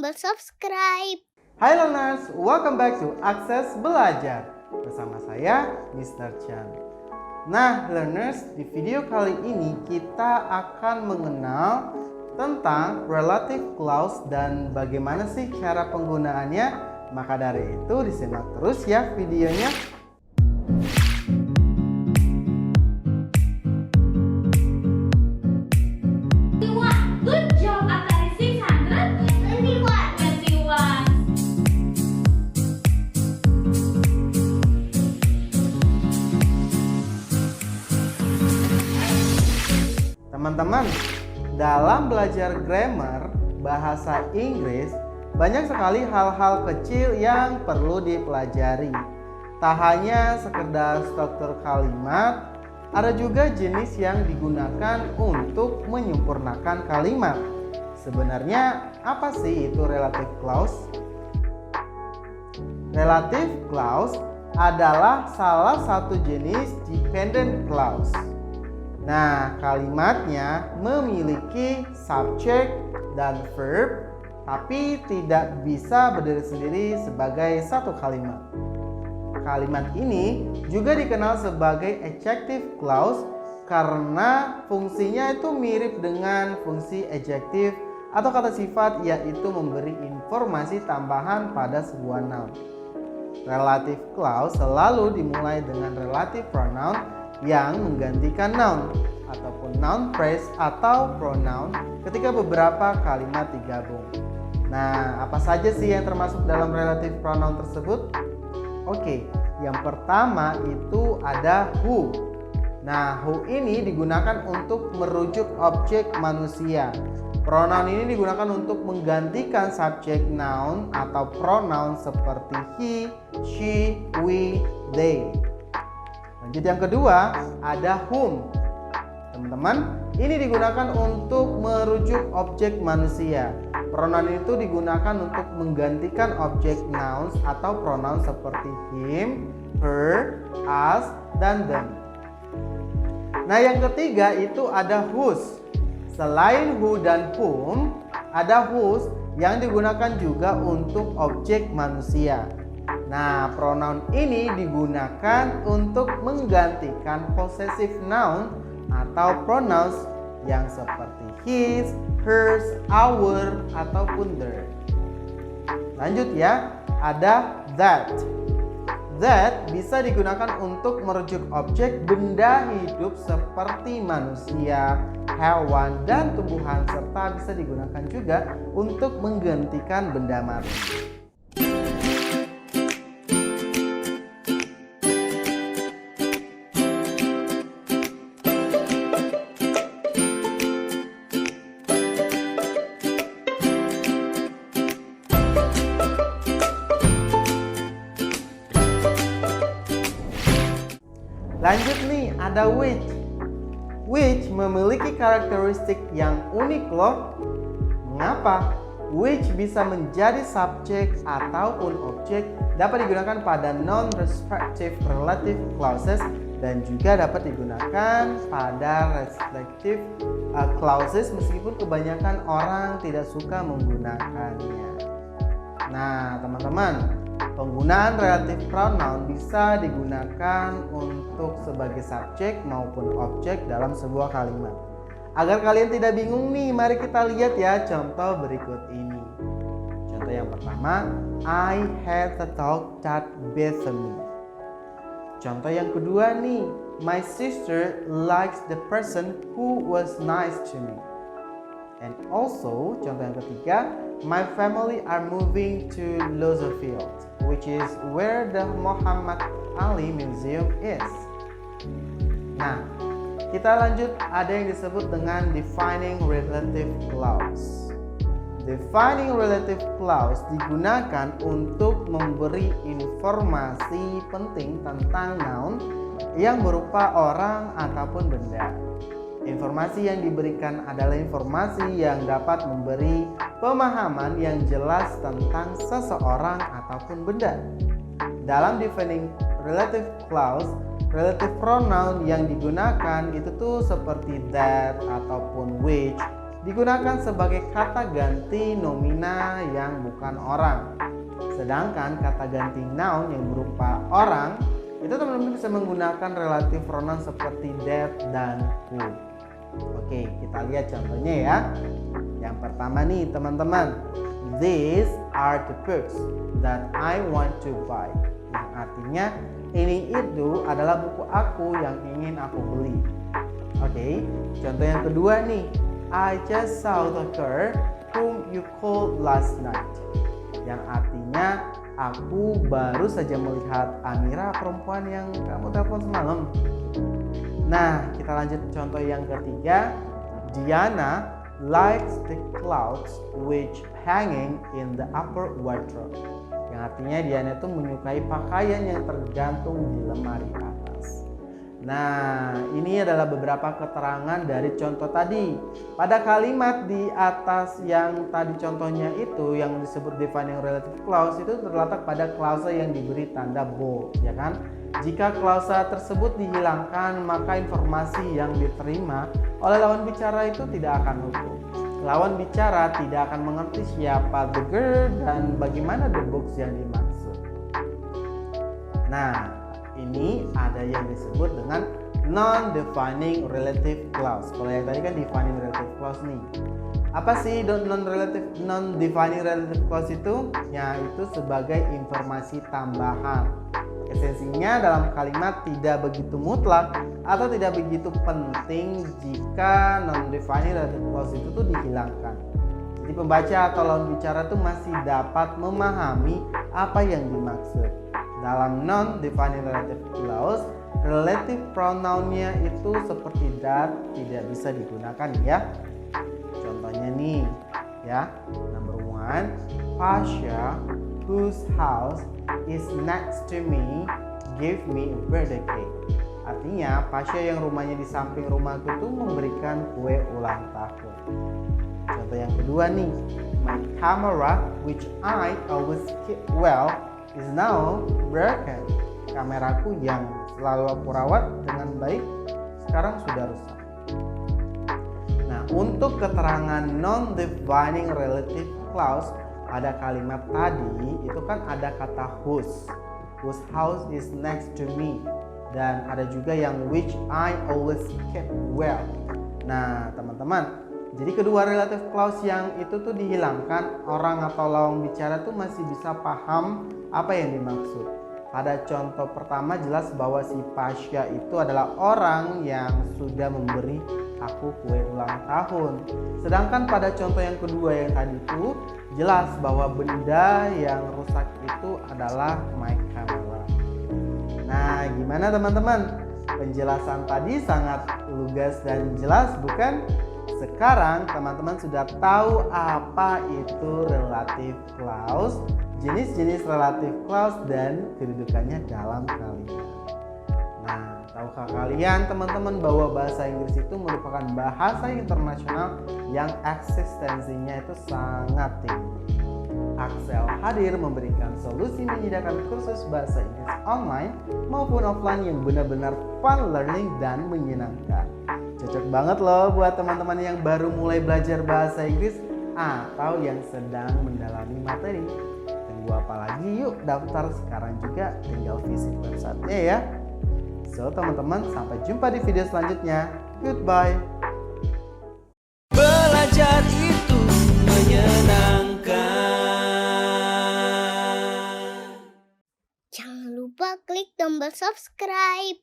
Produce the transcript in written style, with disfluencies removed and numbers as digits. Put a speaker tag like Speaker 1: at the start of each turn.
Speaker 1: tombol subscribe.
Speaker 2: Hai learners, welcome back to Akses Belajar. Bersama saya, Mr. Chan. Nah learners, di video kali ini kita akan mengenal tentang relative clause dan bagaimana sih cara penggunaannya. Maka dari itu disimak terus ya videonya. Teman-teman, dalam belajar grammar bahasa Inggris, banyak sekali hal-hal kecil yang perlu dipelajari. Tak hanya sekedar struktur kalimat, ada juga jenis yang digunakan untuk menyempurnakan kalimat. Sebenarnya apa sih itu relative clause? Relative clause adalah salah satu jenis dependent clause. Nah, kalimatnya memiliki subjek dan verb, tapi tidak bisa berdiri sendiri sebagai satu kalimat. Kalimat ini juga dikenal sebagai adjective clause karena fungsinya itu mirip dengan fungsi adjective atau kata sifat, yaitu memberi informasi tambahan pada sebuah noun. Relative clause selalu dimulai dengan relative pronoun yang menggantikan noun ataupun noun phrase atau pronoun ketika beberapa kalimat digabung. Nah, apa saja sih yang termasuk dalam relative pronoun tersebut? Oke, yang pertama itu ada who. Nah, who ini digunakan untuk merujuk objek manusia. Pronoun ini digunakan untuk menggantikan subjek noun atau pronoun seperti he, she, we, they. Lanjut yang kedua, ada whom. Teman-teman, ini digunakan untuk merujuk objek manusia. Pronoun itu digunakan untuk menggantikan objek nouns atau pronoun seperti him, her, us, dan them. Nah, yang ketiga itu ada whose. Selain who dan whom, ada whose yang digunakan juga untuk objek manusia. Nah, pronoun ini digunakan untuk menggantikan possessive noun atau pronouns yang seperti his, hers, our, ataupun their. Lanjut ya, ada that. That bisa digunakan untuk merujuk objek benda hidup seperti manusia, hewan, dan tumbuhan, serta bisa digunakan juga untuk menggantikan benda mati. Lanjut nih, ada which. Which memiliki karakteristik yang unik loh. Mengapa? Which bisa menjadi subjek ataupun objek, dapat digunakan pada non-respective relative clauses dan juga dapat digunakan pada respective clauses meskipun kebanyakan orang tidak suka menggunakannya. Nah, teman-teman, penggunaan relative pronoun bisa digunakan untuk sebagai subjek maupun objek dalam sebuah kalimat. Agar kalian tidak bingung nih, mari kita lihat ya contoh berikut ini. Contoh yang pertama, I had a dog that bit me. Contoh yang kedua nih, my sister likes the person who was nice to me. And also, contoh yang ketiga, my family are moving to Lozofield, which is where the Muhammad Ali Museum is. Nah, kita lanjut, ada yang disebut dengan defining relative clause. Defining relative clause digunakan untuk memberi informasi penting tentang noun yang berupa orang ataupun benda. Informasi yang diberikan adalah informasi yang dapat memberi pemahaman yang jelas tentang seseorang ataupun benda. Dalam defining relative clause, relative pronoun yang digunakan itu tuh seperti that ataupun which digunakan sebagai kata ganti nomina yang bukan orang. Sedangkan kata ganti noun yang berupa orang itu teman-teman bisa menggunakan relative pronoun seperti that dan who. Oke, kita lihat contohnya ya. Yang pertama nih teman-teman, these are the books that I want to buy. Yang artinya ini itu adalah buku aku yang ingin aku beli. Oke, contoh yang kedua nih, I just saw the girl whom you called last night. Yang artinya aku baru saja melihat Amira, perempuan yang kamu telepon semalam. Nah, kita lanjut contoh yang ketiga. Diana likes the clothes which hanging in the upper wardrobe. Yang artinya Diana itu menyukai pakaian yang tergantung di lemari atas. Nah, ini adalah beberapa keterangan dari contoh tadi. Pada kalimat di atas yang tadi contohnya itu yang disebut defining relative clause itu terletak pada klausa yang diberi tanda bold, ya kan? Jika klausa tersebut dihilangkan, maka informasi yang diterima oleh lawan bicara itu tidak akan utuh. Lawan bicara tidak akan mengerti siapa the girl dan bagaimana the books yang dimaksud. Nah, ini ada yang disebut dengan non-defining relative clause. Kalau yang tadi kan defining relative clause nih. Apa sih non-defining relative clause itu? Ya, itu sebagai informasi tambahan. Esensinya dalam kalimat tidak begitu mutlak atau tidak begitu penting jika non-defining relative clause itu tuh dihilangkan. Jadi pembaca atau lawan bicara tuh masih dapat memahami apa yang dimaksud. Dalam non-defining relative clause, relative pronounnya itu seperti that tidak bisa digunakan ya. Contohnya nih ya, number one, Pasha whose house is next to me gave me a birthday cake. Artinya Pasha yang rumahnya di samping rumahku itu memberikan kue ulang tahun. Contoh yang kedua nih, my camera which I always keep well is now broken. Kameraku yang selalu aku rawat dengan baik sekarang sudah rusak. Nah, untuk keterangan non-defining relative clause pada kalimat tadi itu kan ada kata whose house is next to me, dan ada juga yang which I always keep well. Nah teman-teman, jadi kedua relative clause yang itu tuh dihilangkan, orang atau lawan bicara tuh masih bisa paham apa yang dimaksud. Pada contoh pertama jelas bahwa si Pasha itu adalah orang yang sudah memberi aku kue ulang tahun. Sedangkan pada contoh yang kedua yang tadi itu jelas bahwa benda yang rusak itu adalah my camera. Nah, gimana teman-teman? Penjelasan tadi sangat lugas dan jelas bukan? Sekarang teman-teman sudah tahu apa itu relative clause, jenis-jenis relative clause dan kedudukannya dalam kalimat. Nah, tahukah kalian teman-teman bahwa bahasa Inggris itu merupakan bahasa internasional yang eksistensinya itu sangat tinggi. Axel hadir memberikan solusi menyediakan kursus bahasa Inggris online maupun offline yang benar-benar fun learning dan menyenangkan. Cocok banget loh buat teman-teman yang baru mulai belajar bahasa Inggris atau yang sedang mendalami materi. Tunggu apa lagi, yuk daftar sekarang juga, tinggal visit websitenya ya. So teman-teman, sampai jumpa di video selanjutnya. Goodbye.
Speaker 1: Belajar itu menyenangkan.
Speaker 3: Jangan lupa klik tombol subscribe.